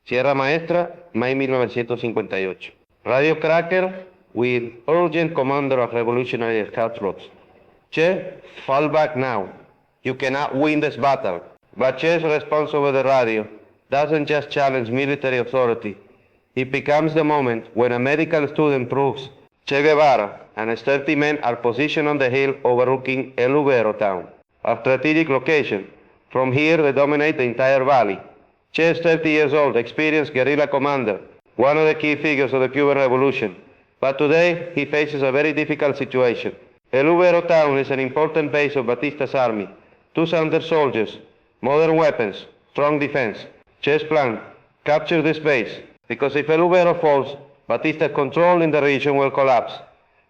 Sierra Maestra, May 1958. Radio Cracker with urgent commander of revolutionary cutthroats. Che, fall back now. You cannot win this battle. But Che's response over the radio doesn't just challenge military authority. It becomes the moment when a medical student proves Che Guevara and his 30 men are positioned on the hill overlooking El Uvero town, a strategic location. From here they dominate the entire valley. Che is 30 years old, experienced guerrilla commander, one of the key figures of the Cuban Revolution. But today he faces a very difficult situation. El Uvero town is an important base of Batista's army. 200 soldiers, modern weapons, strong defense. Che's plan, capture this base, because if El Uvero falls, Batista's control in the region will collapse.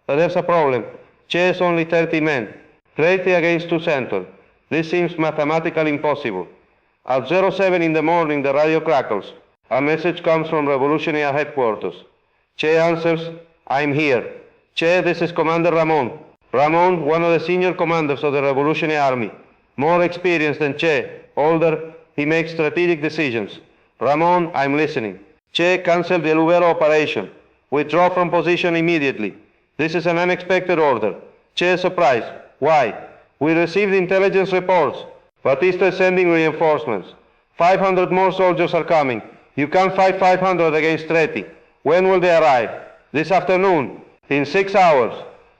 But there's a problem. Che has only 30 men, 30 against 200. This seems mathematically impossible. At 07 in the morning, the radio crackles. A message comes from revolutionary headquarters. Che answers, I'm here. Che, this is Commander Ramón. Ramón, one of the senior commanders of the Revolutionary Army. More experienced than Che, older, he makes strategic decisions. Ramón, I'm listening. Che, cancel the Uvero operation. Withdraw from position immediately. This is an unexpected order. Che is surprised. Why? We received intelligence reports. Batista is sending reinforcements. 500 more soldiers are coming. You can't fight 500 against 30. When will they arrive? This afternoon. In 6 hours.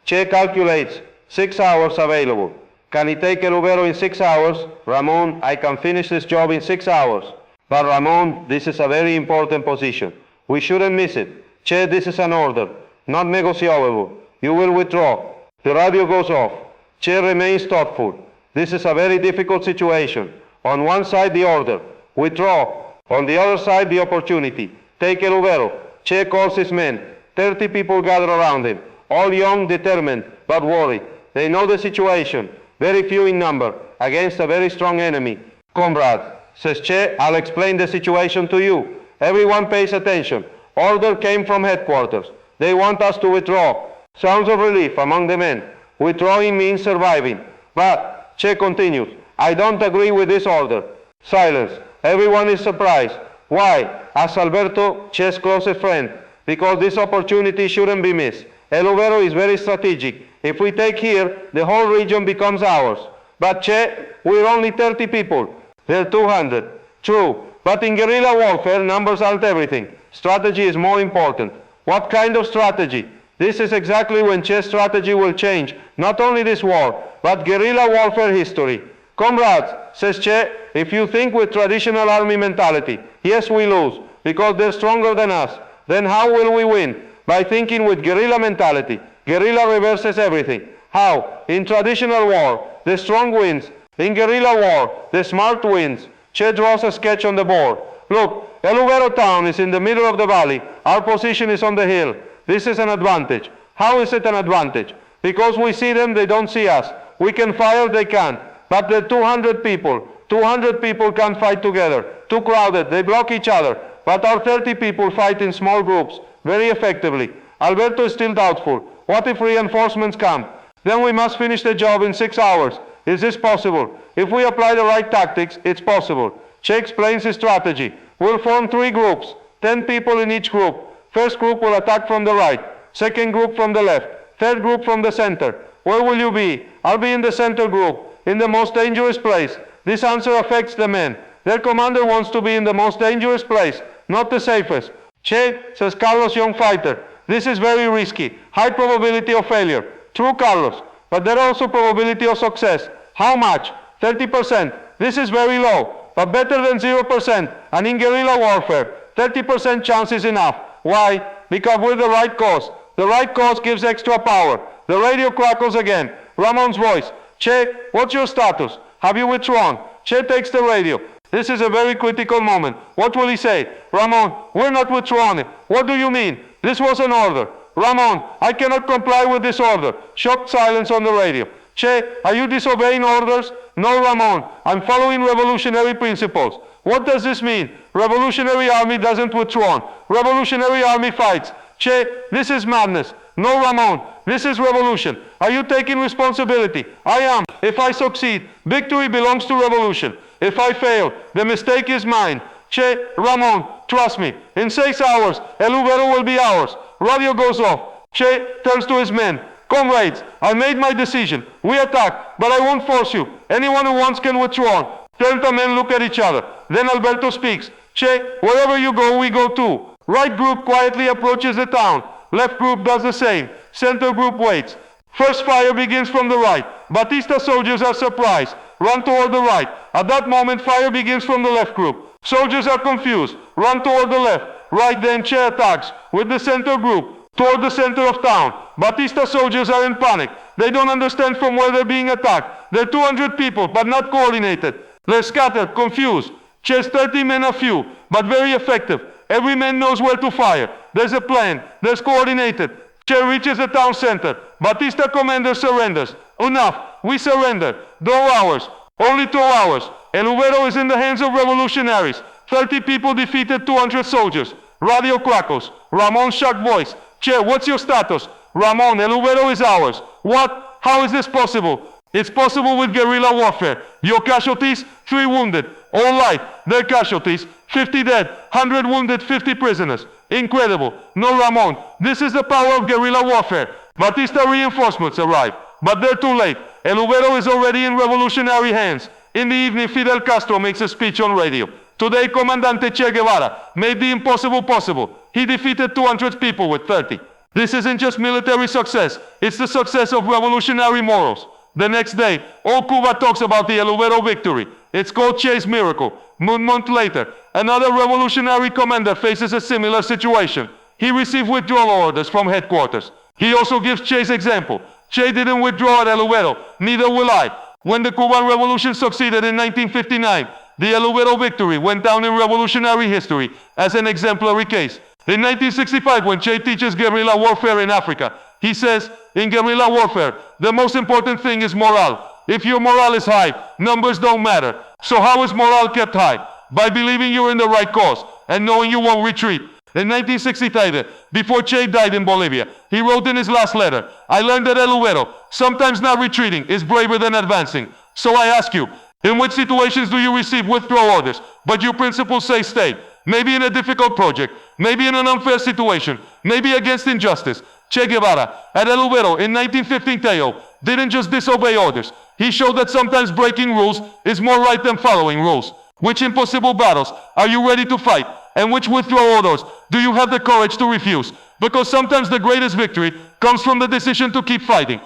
Che calculates 6 hours available. Can he take El Uvero in 6 hours? Ramón, I can finish this job in 6 hours. But Ramón, this is a very important position. We shouldn't miss it. Che, this is an order, not negotiable. You will withdraw. The radio goes off. Che remains thoughtful. This is a very difficult situation. On one side, the order. Withdraw. On the other side, the opportunity. Take El Uvero. Che calls his men. 30 people gather around him. All young, determined, but worried. They know the situation. Very few in number, against a very strong enemy. Comrade, says Che, I'll explain the situation to you. Everyone pays attention. Order came from headquarters. They want us to withdraw. Sounds of relief among the men. Withdrawing means surviving. But, Che continues, I don't agree with this order. Silence. Everyone is surprised. Why? Asks Alberto, Che's closest friend. Because this opportunity shouldn't be missed. El Uvero is very strategic. If we take here, the whole region becomes ours. But Che, we're only 30 people. They're 200. True. But in guerrilla warfare, numbers aren't everything. Strategy is more important. What kind of strategy? This is exactly when Che's strategy will change. Not only this war, but guerrilla warfare history. Comrades, says Che, if you think with traditional army mentality, yes, we lose, because they're stronger than us. Then how will we win? By thinking with guerrilla mentality. Guerrilla reverses everything. How? In traditional war, the strong wins. In guerrilla war, the smart wins. Che draws a sketch on the board. Look, El Uvero town is in the middle of the valley. Our position is on the hill. This is an advantage. How is it an advantage? Because we see them, they don't see us. We can fire, they can't. But the 200 people. 200 people can't fight together. Too crowded, they block each other. But our 30 people fight in small groups, very effectively. Alberto is still doubtful. What if reinforcements come? Then we must finish the job in 6 hours. Is this possible? If we apply the right tactics, it's possible. Che explains his strategy. We'll form 3 groups, 10 people in each group. First group will attack from the right, second group from the left, third group from the center. Where will you be? I'll be in the center group, in the most dangerous place. This answer affects the men. Their commander wants to be in the most dangerous place, not the safest. Che, says Carlos, young fighter, this is very risky, high probability of failure. True, Carlos, but there are also probability of success. How much? 30%. This is very low, but better than 0%. And in guerrilla warfare, 30% chance is enough. Why? Because we're the right cause. The right cause gives extra power. The radio crackles again. Ramon's voice. Che, what's your status? Have you withdrawn? Che takes the radio. This is a very critical moment. What will he say? Ramón, we're not withdrawing. What do you mean? This was an order. Ramón, I cannot comply with this order. Shocked silence on the radio. Che, are you disobeying orders? No, Ramón, I'm following revolutionary principles. What does this mean? Revolutionary army doesn't withdraw. Revolutionary army fights. Che, this is madness. No, Ramón, this is revolution. Are you taking responsibility? I am. If I succeed, victory belongs to revolution. If I fail, the mistake is mine. Che, Ramón, trust me. In 6 hours, El Uvero will be ours. Radio goes off. Che turns to his men. Comrades, I made my decision. We attack, but I won't force you. Anyone who wants can withdraw. 30 men look at each other. Then Alberto speaks. Che, wherever you go, we go too. Right group quietly approaches the town. Left group does the same. Center group waits. First fire begins from the right. Batista soldiers are surprised. Run toward the right. At that moment, fire begins from the left group. Soldiers are confused. Run toward the left. Right then, Che attacks with the center group toward the center of town. Batista soldiers are in panic. They don't understand from where they're being attacked. They're 200 people, but not coordinated. They're scattered, confused. Che's 30 men are few, but very effective. Every man knows where to fire. There's a plan. There's coordinated. Che reaches the town center. Batista commander surrenders. Enough. We surrender. 2 hours. Only 2 hours. El Uvero is in the hands of revolutionaries. 30 people defeated 200 soldiers. Radio crackles. Ramon's shocked voice. Che, what's your status? Ramón, El Uvero is ours. What? How is this possible? It's possible with guerrilla warfare. Your casualties? 3 wounded. All light. Their casualties? 50 dead. 100 wounded, 50 prisoners. Incredible. No, Ramón. This is the power of guerrilla warfare. Batista reinforcements arrive. But they're too late. El Uvero is already in revolutionary hands. In the evening, Fidel Castro makes a speech on radio. Today, Comandante Che Guevara made the impossible possible. He defeated 200 people with 30. This isn't just military success. It's the success of revolutionary morals. The next day, all Cuba talks about the El Uvero victory. It's called Che's miracle. 1 month later, another revolutionary commander faces a similar situation. He received withdrawal orders from headquarters. He also gives Che's example. Che didn't withdraw at El Uvero, neither will I. When the Cuban Revolution succeeded in 1959, the El Uvero victory went down in revolutionary history as an exemplary case. In 1965, when Che teaches guerrilla warfare in Africa, he says, in guerrilla warfare, the most important thing is morale. If your morale is high, numbers don't matter. So how is morale kept high? By believing you're in the right cause and knowing you won't retreat. In 1963, before Che died in Bolivia, he wrote in his last letter, I learned that El Uvero, sometimes not retreating, is braver than advancing. So I ask you, in which situations do you receive withdrawal orders, but your principles say stay? Maybe in a difficult project, maybe in an unfair situation, maybe against injustice. Che Guevara, at El Uvero in 1915 Teo, didn't just disobey orders. He showed that sometimes breaking rules is more right than following rules. Which impossible battles are you ready to fight? And which withdrawal orders do you have the courage to refuse? Because sometimes the greatest victory comes from the decision to keep fighting.